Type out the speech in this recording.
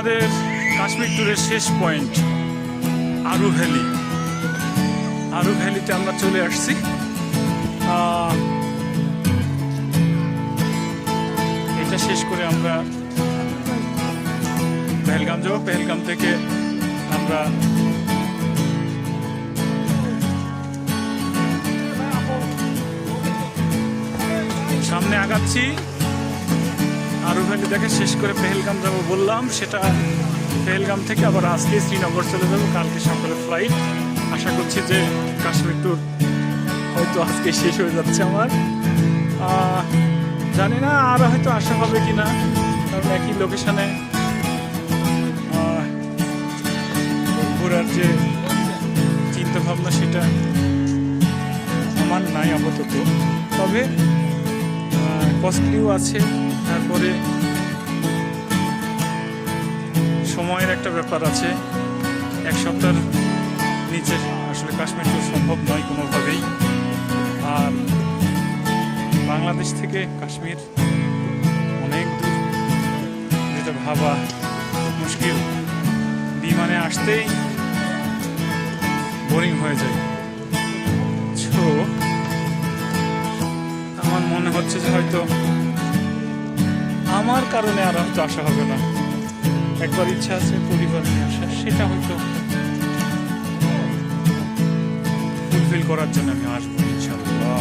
আমাদের কাশ্মীর ট্যুরের শেষ পয়েন্ট আরু ভ্যালি। আরু ভ্যালিতে আমরা চলে আসছি। এটা শেষ করে আমরা পেহেলগাম যাব। পেহেলগাম থেকে আমরা সামনে আগাচ্ছি। আরু ভ্যালি দেখে শেষ করে পেহেলগাম যাব বললাম, সেটা পেহেলগাম থেকে আবার আজকে শ্রীনগর চলে যাব। কালকে সকালে ফ্লাইট। আশা করছি যে কাশ্মীর ট্যুর হয়তো আজকে শেষ হয়ে যাচ্ছে আমার। জানি না আর হয়তো আসা হবে কি না, কারণ একই লোকেশনে ঘোরার যে চিন্তা ভাবনা সেটা আমার নাই আপাতত। তবে কস্টলিও আছে, তারপরে সময়ের একটা ব্যাপার আছে। এক সপ্তাহের নিচে আসলে কাশ্মীর ট্যুর সম্ভব নয় কোনোভাবেই। আর বাংলাদেশ থেকে কাশ্মীর অনেক দূর, যেটা ভাবা মুশকিল। বিমানে আসতেই বোরিং হয়ে যায়। তো আমার মনে হচ্ছে যে হয়তো আমার কারণে আর হয়তো আসা হবে না। একবার ইচ্ছা আছে পরিবার নিয়ে আসা, সেটা হয়তো ফুলফিল করার জন্য আমি আসবো ইনশাআল্লাহ।